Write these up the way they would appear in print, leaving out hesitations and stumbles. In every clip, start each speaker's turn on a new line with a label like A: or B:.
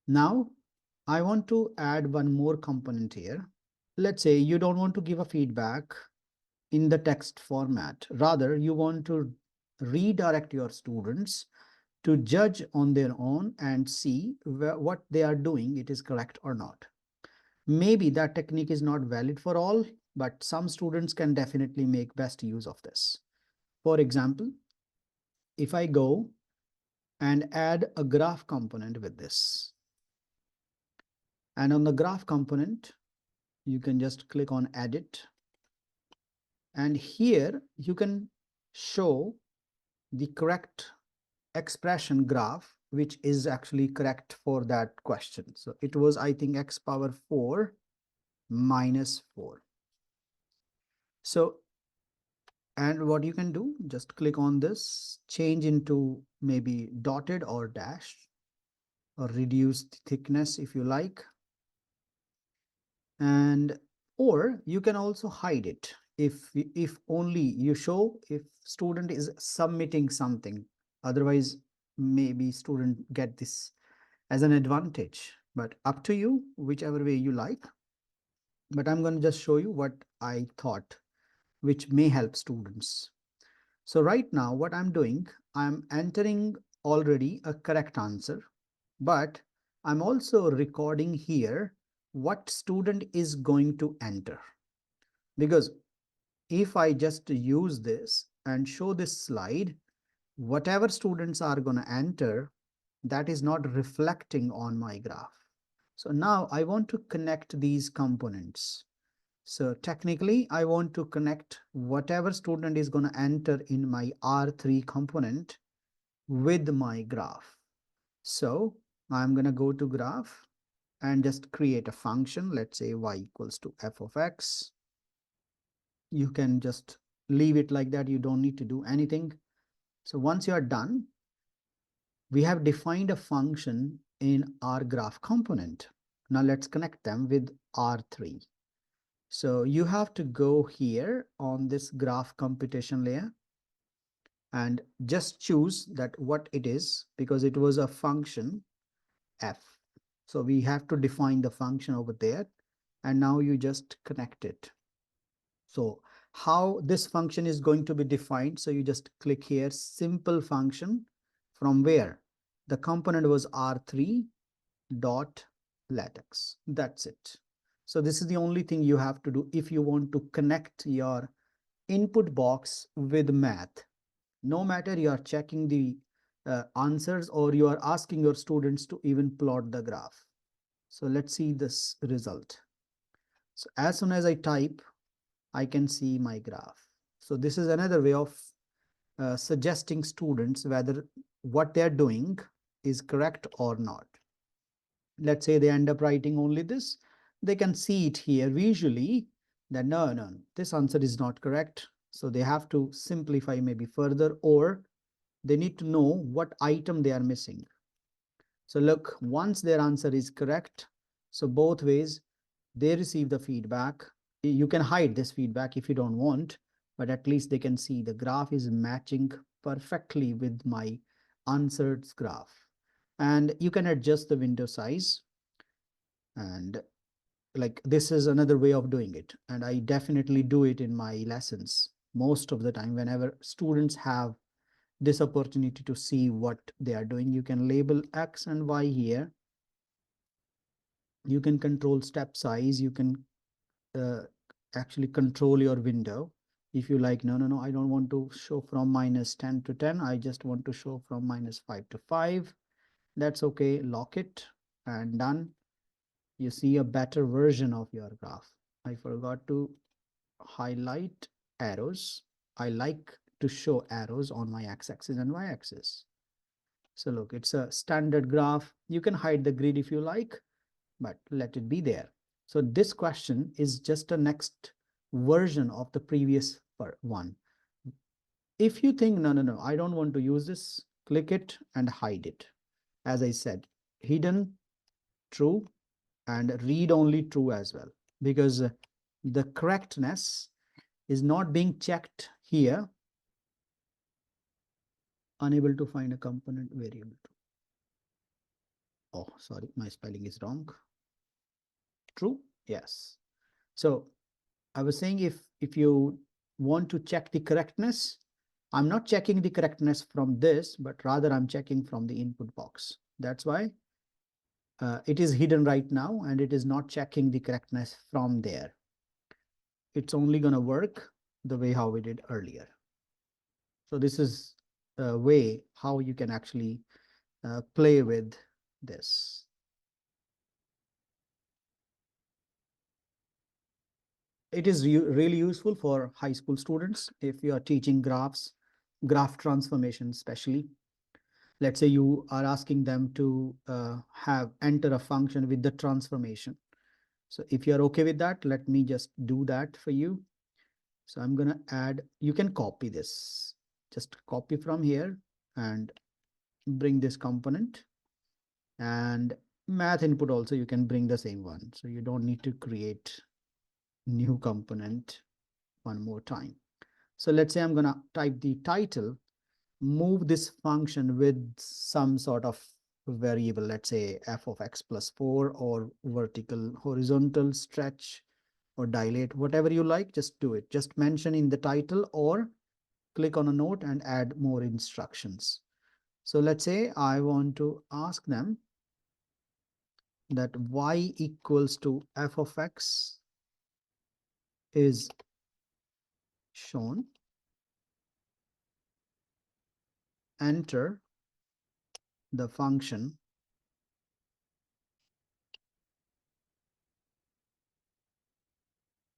A: Now, I want to add one more component here. Let's say you don't want to give a feedback in the text format. Rather, you want to redirect your students to judge on their own and see what they are doing, it is correct or not. Maybe that technique is not valid for all, but some students can definitely make best use of this. For example, if I go and add a graph component with this, and on the graph component, you can just click on edit. And here you can show the correct expression graph, which is actually correct for that question. So it was, I think, x power 4 minus 4. So, and what you can do, just click on this, change into maybe dotted or dashed, or reduce the thickness if you like. And or you can also hide it if only you show if student is submitting something. Otherwise, maybe student get this as an advantage, but up to you, whichever way you like. But I'm going to just show you what I thought, which may help students. So right now, what I'm doing, I'm entering already a correct answer, but I'm also recording here what student is going to enter. Because if I just use this and show this slide, whatever students are going to enter, that is not reflecting on my graph. So now I want to connect these components. So technically, I want to connect whatever student is going to enter in my R3 component with my graph. So I'm going to go to graph and just create a function. Let's say y equals to f of x. You can just leave it like that. You don't need to do anything. So once you are done, we have defined a function in our graph component. Now let's connect them with R3. So you have to go here on this graph computation layer and just choose that what it is, because it was a function f. So we have to define the function over there, and now you just connect it. So how this function is going to be defined, so you just click here, simple function, from where the component was R3 dot latex. That's it. So this is the only thing you have to do if you want to connect your input box with math. No matter you are checking the answers or you are asking your students to even plot the graph. So let's see this result. So as soon as I type, I can see my graph. So this is another way of suggesting students whether what they're doing is correct or not. Let's say they end up writing only this, they can see it here visually that no, this answer is not correct. So they have to simplify maybe further, or they need to know what item they are missing. So look, once their answer is correct, so both ways they receive the feedback. You can hide this feedback if you don't want, but at least they can see the graph is matching perfectly with my answered graph. And you can adjust the window size, and like this is another way of doing it. And I definitely do it in my lessons most of the time. Whenever students have this opportunity to see what they are doing, you can label X and Y here. You can control step size. You can actually control your window. If you like, no, I don't want to show from -10 to 10. I just want to show from -5 to 5. That's okay. Lock it and done. You see a better version of your graph. I forgot to highlight arrows. I like to show arrows on my x-axis and y-axis. So look, it's a standard graph. You can hide the grid if you like, but let it be there. So this question is just a next version of the previous one. If you think, no, I don't want to use this, click it and hide it. As I said, hidden, true, and read only true as well, because the correctness is not being checked here. Unable to find a component variable. Oh, sorry, my spelling is wrong. True? Yes. So I was saying if you want to check the correctness, I'm not checking the correctness from this, but rather I'm checking from the input box. That's why it is hidden right now and it is not checking the correctness from there. It's only going to work the way how we did earlier. So this is a way how you can actually play with this. It is really useful for high school students if you are teaching graphs, graph transformation especially. Let's say you are asking them to have enter a function with the transformation. So if you're okay with that, let me just do that for you. So I'm going to add, you can copy this, just copy from here and bring this component, and math input also you can bring the same one. So you don't need to create new component one more time. So let's say I'm going to type the title, move this function with some sort of variable, let's say f of x plus 4 or vertical, horizontal, stretch or dilate, whatever you like, just do it. Just mention in the title or click on a note and add more instructions. So let's say I want to ask them that y equals to f of x is shown. Enter the function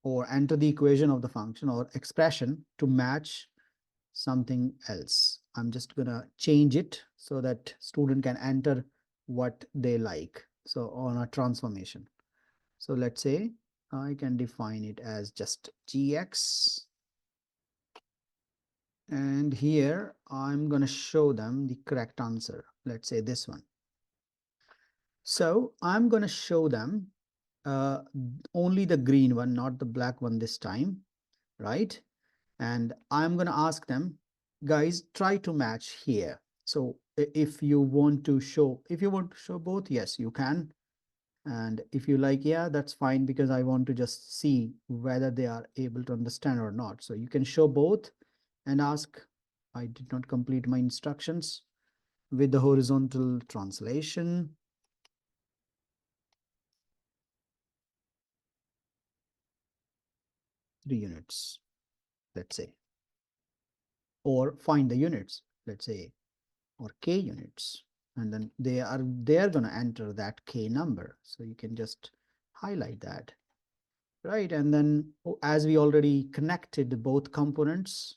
A: or enter the equation of the function or expression to match something else. I'm just gonna change it so that student can enter what they like. So on a transformation. So let's say I can define it as just gx. And here I'm gonna show them the correct answer. Let's say this one. So I'm gonna show them only the green one, not the black one this time, right? And I'm going to ask them, guys, try to match here. So if you want to show, both, yes, you can. And if you like, yeah, that's fine, because I want to just see whether they are able to understand or not. So you can show both and ask, I did not complete my instructions with the horizontal translation. 3 units, let's say, or find the units, let's say, or k units, and then they're going to enter that k number. So you can just highlight that, right? And then as we already connected both components,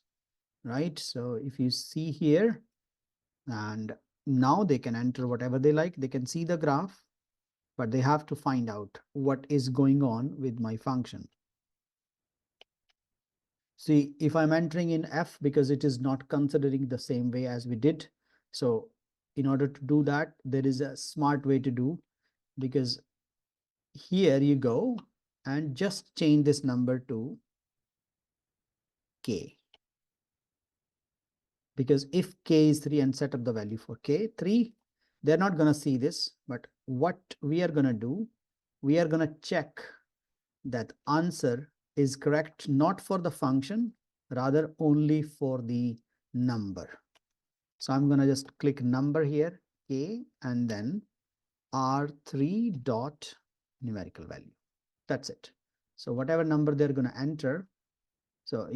A: right? So if you see here, and now they can enter whatever they like, they can see the graph, but they have to find out what is going on with my function. See, if I'm entering in f, because it is not considering the same way as we did. So in order to do that, there is a smart way to do, because here you go and just change this number to k. Because if k is 3 and set up the value for k, 3, they're not going to see this. But what we are going to do, we are going to check that answer is correct, not for the function, rather only for the number. So I'm going to just click number here, k, and then R3 dot numerical value. That's it. So whatever number they're going to enter. So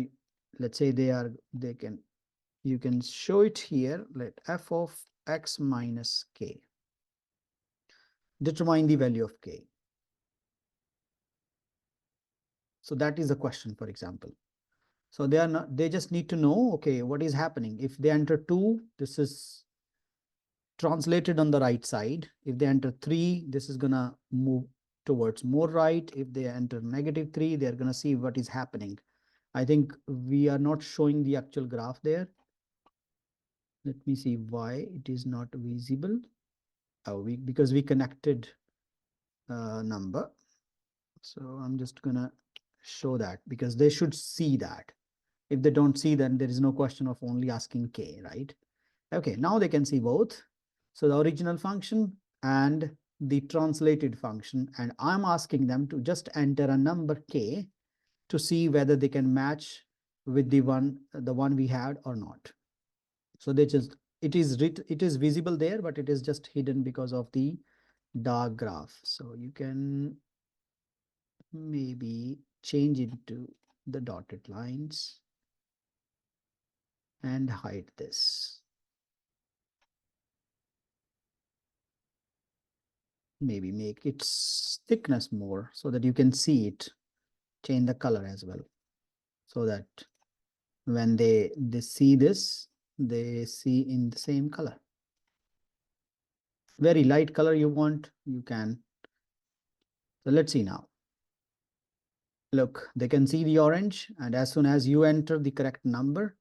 A: let's say you can show it here. Let f of x minus k. Determine the value of k. So that is a question, for example. So they just need to know, okay, what is happening. If they enter 2, this is translated on the right side. If they enter 3, this is gonna move towards more right. If they enter -3, they're gonna see what is happening. I think we are not showing the actual graph there. Let me see why it is not visible. Oh, because we connected number. So I'm just gonna show that, because they should see that. If they don't see, then there is no question of only asking k, right? Okay, now they can see both. So the original function and the translated function, and I'm asking them to just enter a number k to see whether they can match with the one we had or not. So they just, it is visible there, but it is just hidden because of the dark graph. So you can maybe change it to the dotted lines and hide this. Maybe make its thickness more so that you can see it. Change the color as well, so that when they see this, they see in the same color. Very light color you want, you can. So let's see now. Look, they can see the orange, and as soon as you enter the correct number,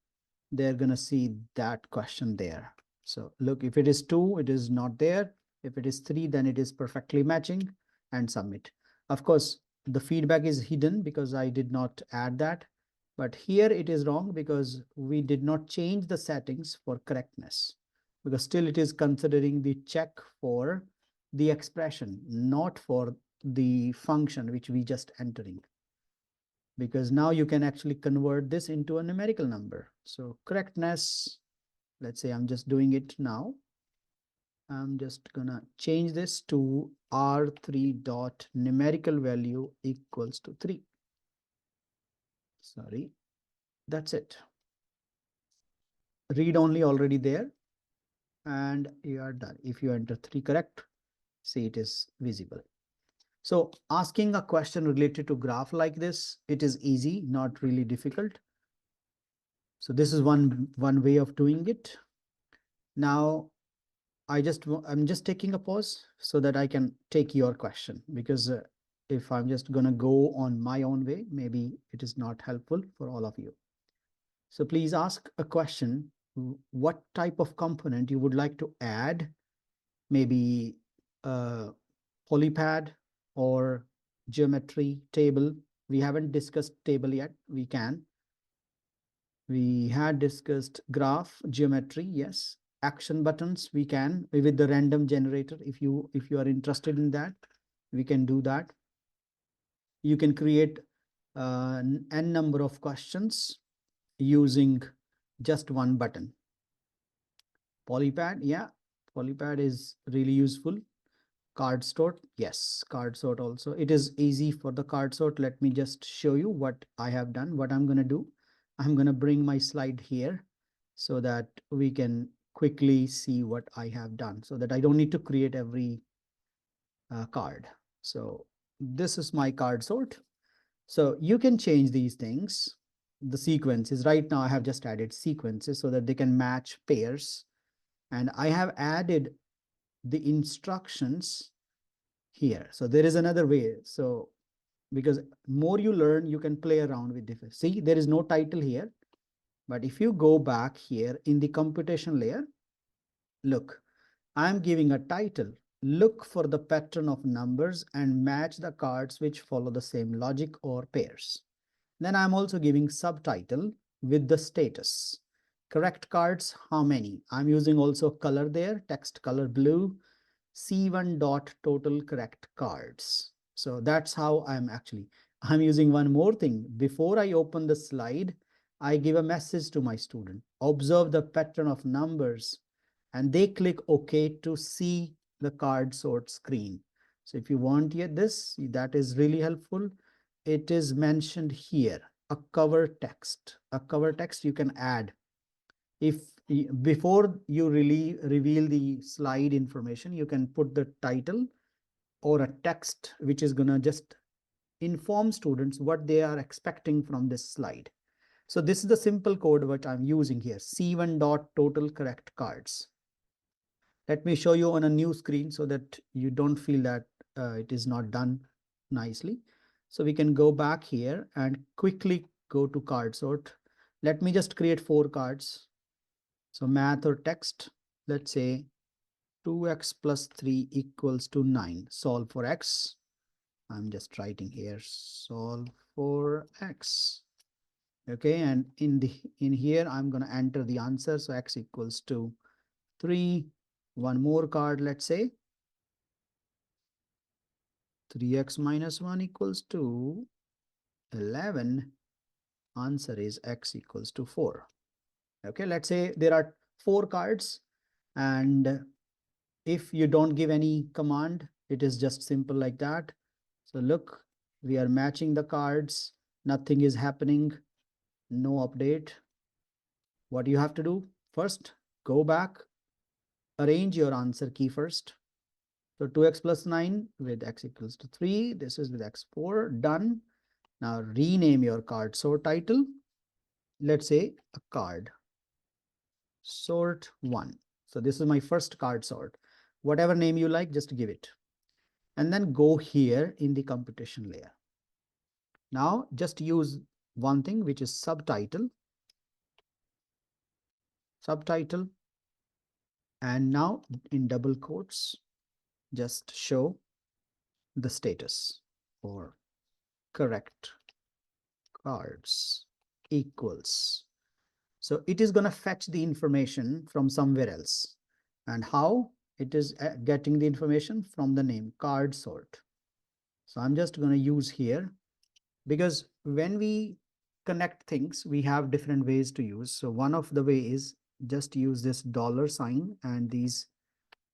A: they're going to see that question there. So look, if it is 2, it is not there. If it is 3, then it is perfectly matching, and submit. Of course, the feedback is hidden because I did not add that. But here it is wrong because we did not change the settings for correctness, because still it is considering the check for the expression, not for the function which we just entering. Because now you can actually convert this into a numerical number. So correctness, let's say I'm just doing it now. I'm just gonna change this to R3 dot numerical value equals to 3. Sorry, that's it. Read only already there, and you are done. If you enter 3 correct, see it is visible. So asking a question related to graph like this, it is easy, not really difficult. So this is one way of doing it. Now I'm just taking a pause so that I can take your question, because if I'm just gonna go on my own way, maybe it is not helpful for all of you. So please ask a question. What type of component you would like to add? Maybe a polypad or geometry table. We haven't discussed table yet. We can. We had discussed graph, geometry, yes. Action buttons, we can with the random generator. If you are interested in that, we can do that. You can create n number of questions using just one button. Polypad, yeah, polypad is really useful. Card sort, yes, card sort also. It is easy for the card sort. Let me just show you what I have done. What I'm going to do, I'm going to bring my slide here so that we can quickly see what I have done, so that I don't need to create every card. So this is my card sort. So you can change these things. The sequences, right now I have just added sequences so that they can match pairs. And I have added the instructions here. So there is another way. So because more you learn, you can play around with different. See, there is no title here. But if you go back here in the computation layer, look, I'm giving a title. Look for the pattern of numbers and match the cards which follow the same logic or pairs. Then I'm also giving subtitle with the status. Correct cards, how many? I'm using also color there, text color blue, C1 dot total correct cards. So that's how I'm using one more thing. Before I open the slide, I give a message to my student. Observe the pattern of numbers, and they click OK to see the card sort screen. So if you want this, that is really helpful. It is mentioned here, a cover text. A cover text you can add. If before you really reveal the slide information, you can put the title or a text which is going to just inform students what they are expecting from this slide. So this is the simple code which I'm using here, C1 dot total correct cards. Let me show you on a new screen so that you don't feel that it is not done nicely. So we can go back here and quickly go to card sort. Let me just create 4 cards. So math or text, let's say 2x plus 3 equals to 9. Solve for x. I'm just writing here, solve for x. Okay, and in here, I'm going to enter the answer. So x equals to 3. One more card, let's say. 3x minus 1 equals to 11. Answer is x equals to 4. Okay, let's say there are 4 cards, and if you don't give any command, it is just simple like that. So look, we are matching the cards, nothing is happening, no update. What you have to do first, go back, arrange your answer key first. So 2x plus 9 with x equals to 3. This is with x4. Done. Now rename your card sort title. Let's say a card sort 1. So this is my first card sort. Whatever name you like, just give it. And then go here in the computation layer. Now just use one thing, which is subtitle. Subtitle. And now in double quotes, just show the status or correct cards equals. So it is going to fetch the information from somewhere else. And how? It is getting the information from the name card sort. So I'm just going to use here, because when we connect things, we have different ways to use. So one of the way is just use this $sign and these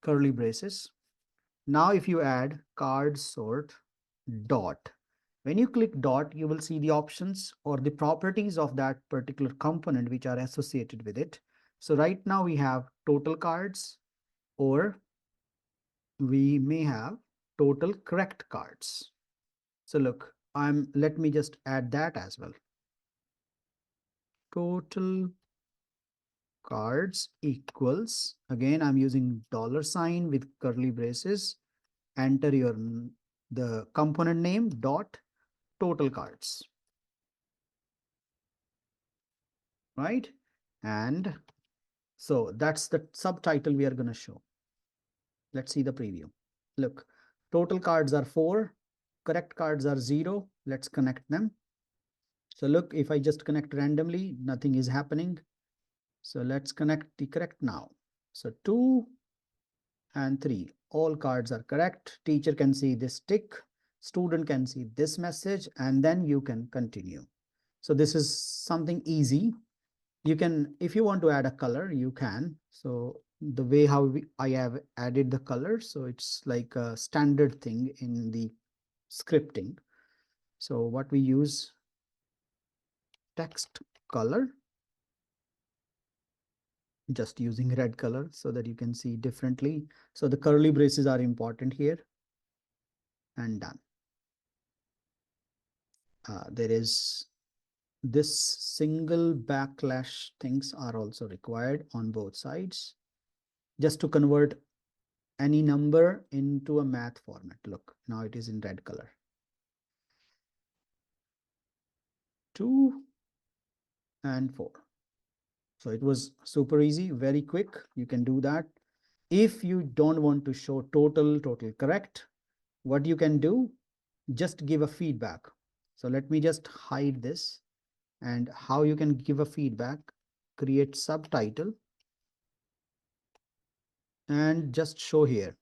A: curly braces. Now if you add card sort dot, when you click dot, you will see the options or the properties of that particular component which are associated with it. So right now we have total cards, or we may have total correct cards. So look, let me just add that as well. Total cards equals, again I'm using $sign with curly braces. Enter the component name dot total cards, right? And so that's the subtitle we are going to show. Let's see the preview. Look, total cards are 4, correct cards are 0. Let's connect them. So look, if I just connect randomly, nothing is happening. So let's connect the correct now. So 2 and 3, all cards are correct. Teacher can see this tick, student can see this message, and then you can continue. So this is something easy. You can, if you want to add a color, you can. So the way how I have added the color, so it's like a standard thing in the scripting. So what we use, text color, just using red color so that you can see differently. So the curly braces are important here, and done. There is this single backlash things are also required on both sides, just to convert any number into a math format. Look, now it is in red color. 2 and 4. So it was super easy, very quick. You can do that. If you don't want to show total correct, what you can do, just give a feedback. So let me just hide this, and how you can give a feedback, create subtitle and just show here.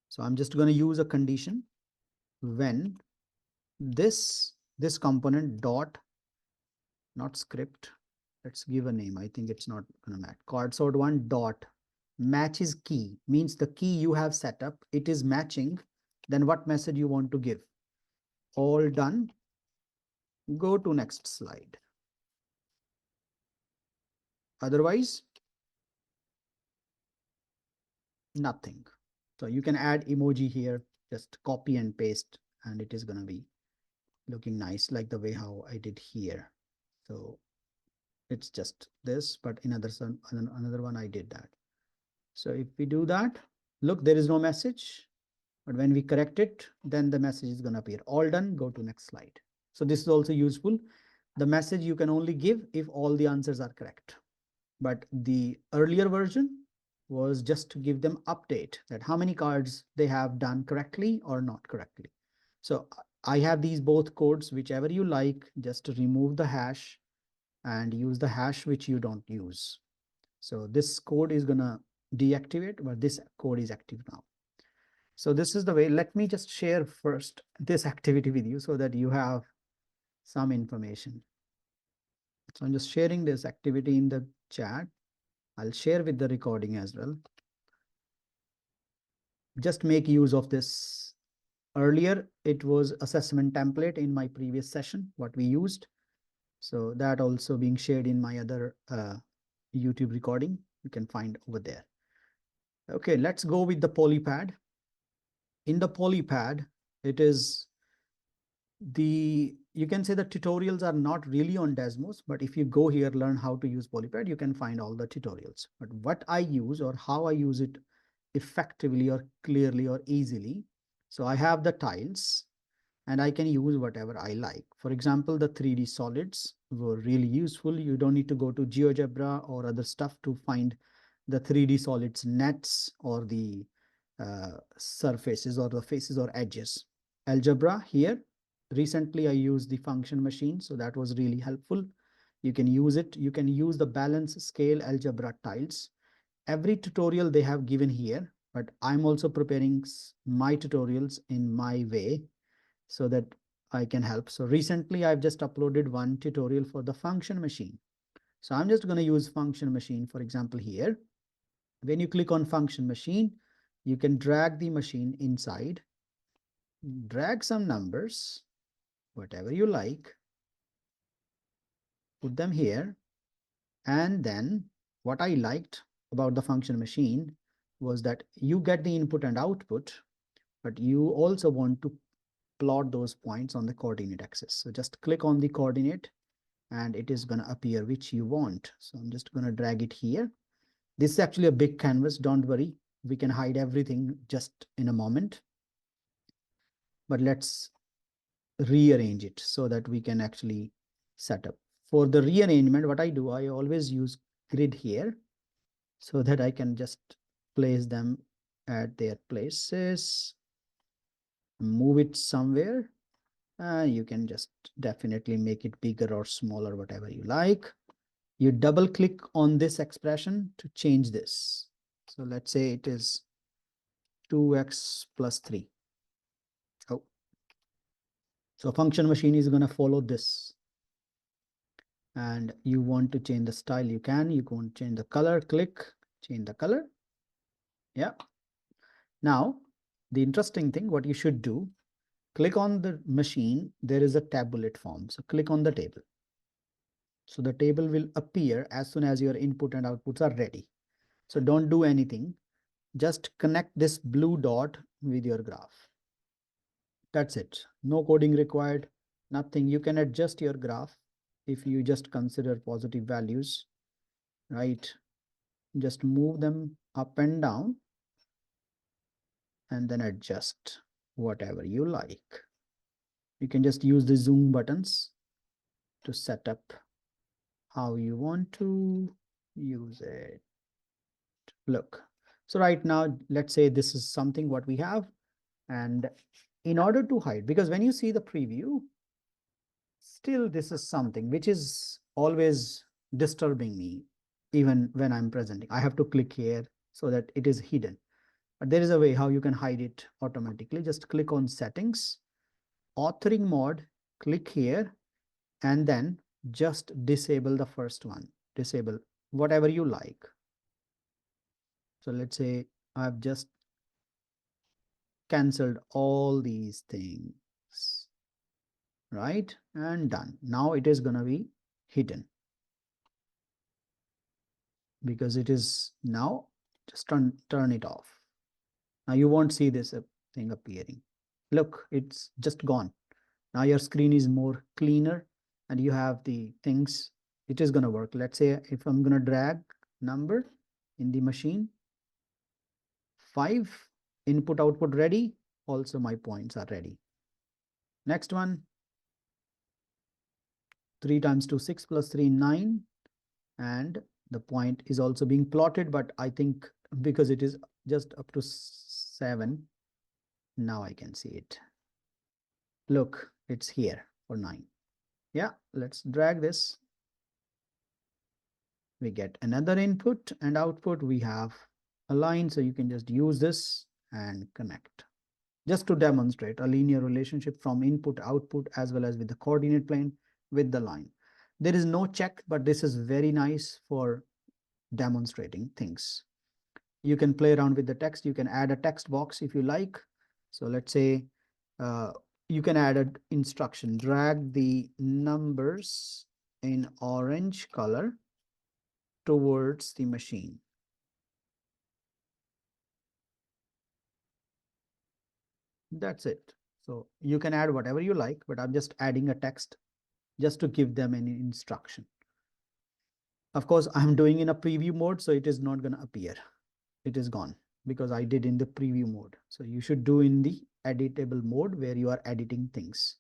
A: So I'm just going to use a condition when this component dot, not script, let's give a name. I think it's not going to match. Card sort 1 dot matches key, means the key you have set up, it is matching. Then what message you want to give? All done. Go to next slide. Otherwise, nothing. So you can add emoji here, just copy and paste, and it is going to be looking nice, like the way how I did here. So it's just this, but in another one I did that. So if we do that, look, there is no message, but when we correct it, then the message is going to appear. All done, go to next slide. So this is also useful. The message you can only give if all the answers are correct. But the earlier version was just to give them update that how many cards they have done correctly or not correctly. So I have these both codes, whichever you like, just remove the hash and use the hash which you don't use. So this code is going to deactivate, but this code is active now. So this is the way. Let me just share first this activity with you so that you have some information. So I'm just sharing this activity in the chat. I'll share with the recording as well. Just make use of this. Earlier, it was assessment template in my previous session, what we used. So that also being shared in my other YouTube recording. You can find over there. Okay, let's go with the polypad. In the polypad, it is you can say the tutorials are not really on Desmos, but if you go here, learn how to use polypad, you can find all the tutorials. But what I use or how I use it effectively or clearly or easily. So I have the tiles and I can use whatever I like. For example, the 3D solids were really useful. You don't need to go to GeoGebra or other stuff to find the 3D solids nets or the surfaces or the faces or edges. Algebra here. Recently, I used the function machine, so that was really helpful. You can use it. You can use the balance scale algebra tiles. Every tutorial they have given here, but I'm also preparing my tutorials in my way so that I can help. So recently I've just uploaded one tutorial for the function machine. So I'm just going to use function machine, for example, here. When you click on function machine, you can drag the machine inside, drag some numbers, whatever you like, put them here. And then what I liked about the function machine was that you get the input and output, but you also want to plot those points on the coordinate axis. So just click on the coordinate and it is going to appear which you want. So I'm just going to drag it here. This is actually a big canvas. Don't worry. We can hide everything just in a moment. But let's rearrange it so that we can actually set up. For the rearrangement, what I do, I always use grid here so that I can just place them at their places, move it somewhere. You can just definitely make it bigger or smaller, whatever you like. You double click on this expression to change this. So let's say it is 2x plus 3. Oh, so function machine is going to follow this. And you want to change the style, you can. You can change the color, click, change the color. Yeah. Now, the interesting thing, what you should do, click on the machine. There is a tabulate form. So click on the table. So the table will appear as soon as your input and outputs are ready. So don't do anything. Just connect this blue dot with your graph. That's it. No coding required, nothing. You can adjust your graph if you just consider positive values, right? Just move them up and down and then adjust whatever you like. You can just use the zoom buttons to set up how you want to use it. Look, so right now, let's say this is something what we have. And in order to hide, because when you see the preview, still this is something which is always disturbing me, even when I'm presenting. I have to click here so that it is hidden. But there is a way how you can hide it automatically. Just click on settings, authoring mode, click here, and then just disable the first one. Disable whatever you like. So let's say I've just cancelled all these things, right? And done. Now it is going to be hidden because it is now. Just turn it off. Now you won't see this thing appearing. Look, it's just gone. Now your screen is more cleaner and you have the things. It is going to work. Let's say if I'm going to drag number in the machine, 5, input output ready. Also my points are ready. Next one, 3 times 2, 6 plus 3, 9. And the point is also being plotted, but I think because it is just up to 7, now I can see it. Look, it's here for 9. Yeah, let's drag this. We get another input and output. We have a line, so you can just use this and connect. just to demonstrate a linear relationship from input output as well as with the coordinate plane with the line. There is no check, but this is very nice for demonstrating things. You can play around with the text. You can add a text box if you like. So let's say uh, you can add an instruction, drag the numbers in orange color towards the machine. That's it. So you can add whatever you like, but I'm just adding a text just to give them an instruction. Of course, I'm doing in a preview mode, so it is not going to appear. It is gone because I did in the preview mode. So you should do in the editable mode where you are editing things.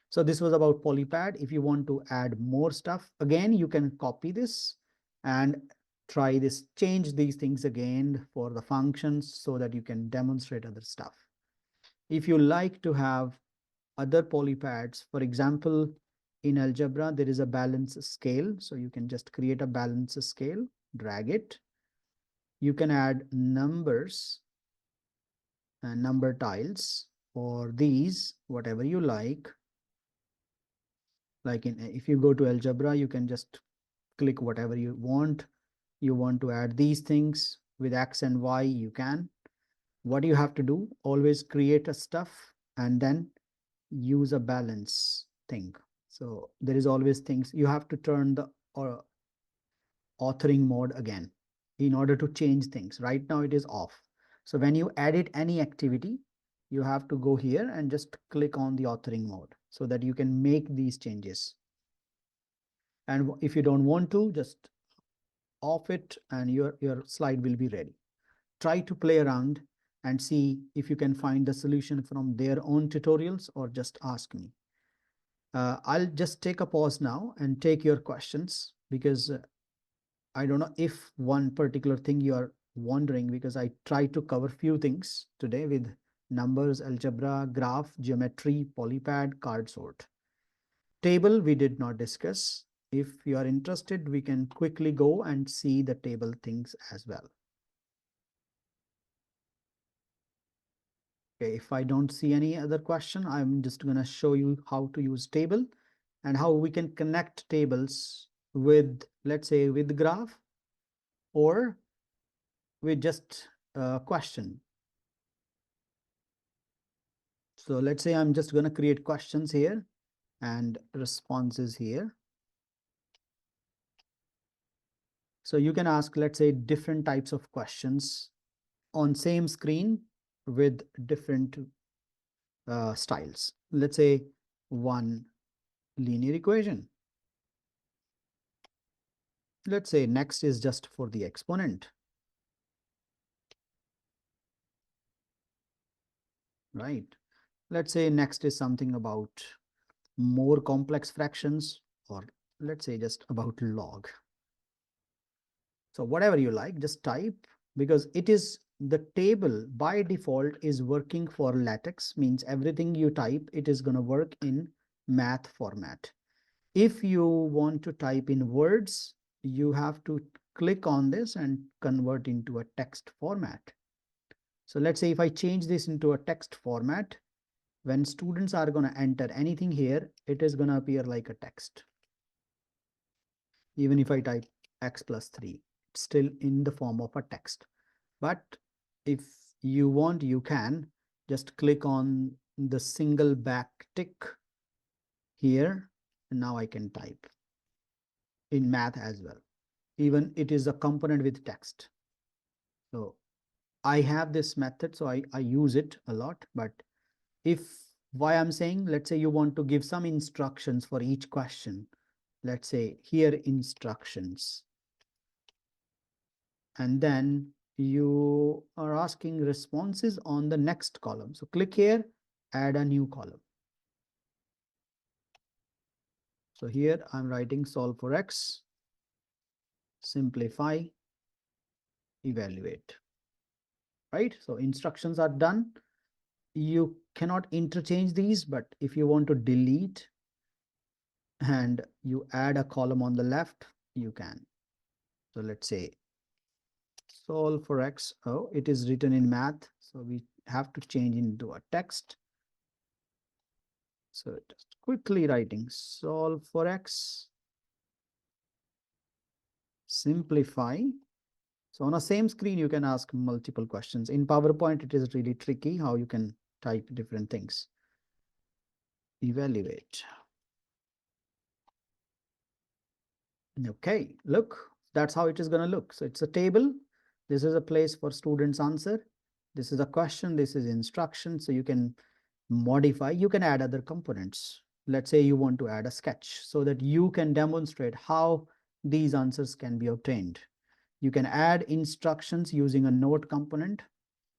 A: So this was about polypad. If you want to add more stuff, again, you can copy this and try this, change these things again for the functions so that you can demonstrate other stuff. If you like to have other polypads, for example, in algebra, there is a balance scale. So you can just create a balance scale, drag it. You can add numbers and number tiles or these, whatever you like. Like if you go to algebra, you can just click whatever you want. You want to add these things with X and Y, you can. What you have to do, always create a stuff and then use a balance thing. So there is always things you have to turn the authoring mode again in order to change things. Right now it is off. So when you edit any activity, you have to go here and just click on the authoring mode so that you can make these changes. And if you don't want to, just off it and your slide will be ready. Try to play around and see if you can find the solution from their own tutorials or just ask me. I'll just take a pause now and take your questions because I don't know if one particular thing you are wondering, because I try to cover few things today with numbers, algebra, graph, geometry, polypad, card sort. Table we did not discuss. If you are interested, we can quickly go and see the table things as well. Okay, if I don't see any other question, I'm just going to show you how to use table and how we can connect tables with, let's say, with graph or with just a question. So let's say I'm just going to create questions here and responses here. So you can ask, let's say, different types of questions on same screen with different styles. Let's say one linear equation. Let's say next is just for the exponent. Right. Let's say next is something about more complex fractions, or let's say just about log. So whatever you like, just type, because it is the table by default is working for LaTeX, means everything you type, it is going to work in math format. If you want to type in words, you have to click on this and convert into a text format. So let's say if I change this into a text format, when students are going to enter anything here, it is going to appear like a text. Even if I type x plus 3, it's still in the form of a text. But if you want, you can just click on the single back tick here, and now I can type in math as well. Even it is a component with text. So I have this method, so I use it a lot. But if why I'm saying, let's say you want to give some instructions for each question. Let's say here instructions. And then you are asking responses on the next column. So click here, add a new column. So here I'm writing solve for x, simplify, evaluate. Right? So instructions are done. You cannot interchange these, but if you want to delete and you add a column on the left, you can. So let's say solve for x. Oh, it is written in math. So we have to change into a text. So just quickly writing solve for x, simplify. So on a same screen, you can ask multiple questions. In PowerPoint, it is really tricky how you can type different things. Evaluate. Okay, look, that's how it is going to look. So it's a table. This is a place for students' answer. This is a question. This is instruction. So you can modify, you can add other components. Let's say you want to add a sketch so that you can demonstrate how these answers can be obtained. You can add instructions using a note component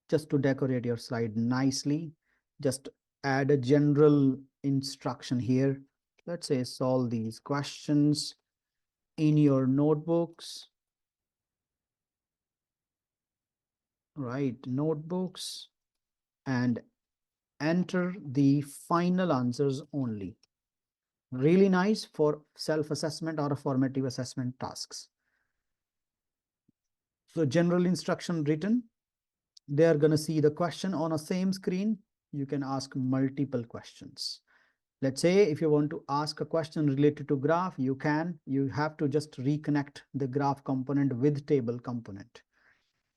A: just to decorate your slide nicely. Just add a general instruction here. Let's say solve these questions in your notebooks, right? Notebooks, and enter the final answers only. Really nice for self-assessment or a formative assessment tasks. So general instruction written, they are going to see the question on a same screen. You can ask multiple questions. Let's say if you want to ask a question related to graph, you can. You have to just reconnect the graph component with table component.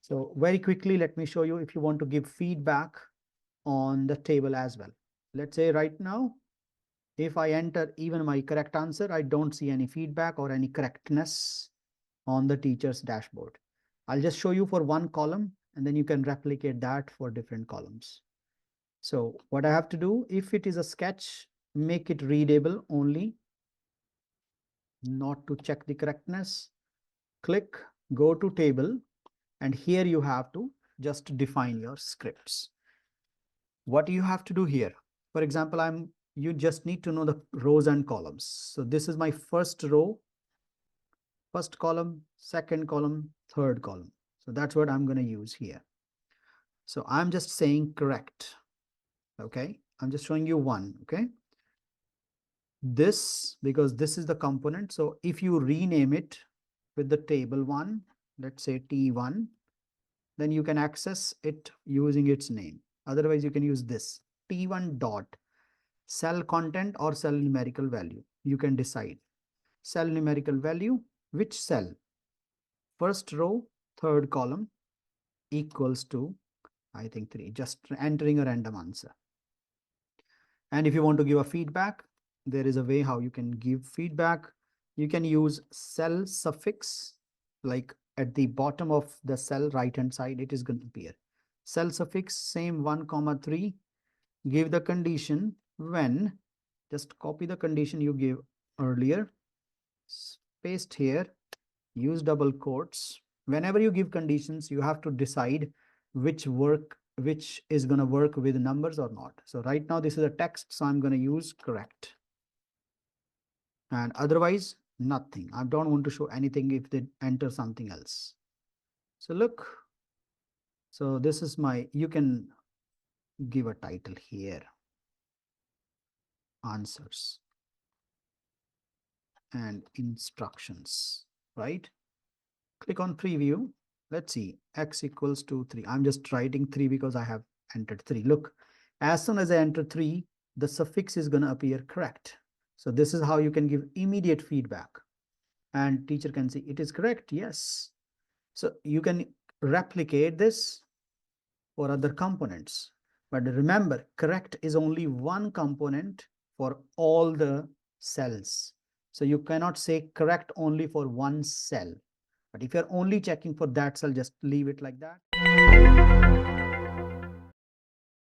A: So very quickly, let me show you if you want to give feedback on the table as well. Let's say right now, if I enter even my correct answer, I don't see any feedback or any correctness on the teacher's dashboard. I'll just show you for one column and then you can replicate that for different columns. So what I have to do, if it is a sketch, make it readable only, not to check the correctness. Click, go to table, and here you have to just define your scripts. What you have to do here, for example, you just need to know the rows and columns. So this is my first row, first column, second column, third column. So that's what I'm going to use here. So I'm just saying correct. Okay, I'm just showing you one. Okay, this, because this is the component. So if you rename it with the table one, let's say T1, then you can access it using its name. Otherwise, you can use this T1 dot cell content or cell numerical value. You can decide cell numerical value, which cell, first row, third column, equals to, I think 3, just entering a random answer. And if you want to give a feedback, there is a way how you can give feedback. You can use cell suffix, like at the bottom of the cell right hand side, it is going to appear. Cell suffix, same 1,3, give the condition when, just copy the condition you gave earlier, paste here, use double quotes. Whenever you give conditions, you have to decide which is going to work with numbers or not. So right now this is a text, so I'm going to use correct. And otherwise, nothing. I don't want to show anything if they enter something else. So look, so this is my, you can give a title here, answers and instructions, right? Click on preview. Let's see, x equals to 3. I'm just writing 3 because I have entered 3. Look, as soon as I enter 3, the suffix is going to appear correct. So this is how you can give immediate feedback. And teacher can see it is correct. Yes. So you can replicate this for other components. But remember, correct is only one component for all the cells. So you cannot say correct only for one cell. But if you're only checking for that cell, just leave it like that.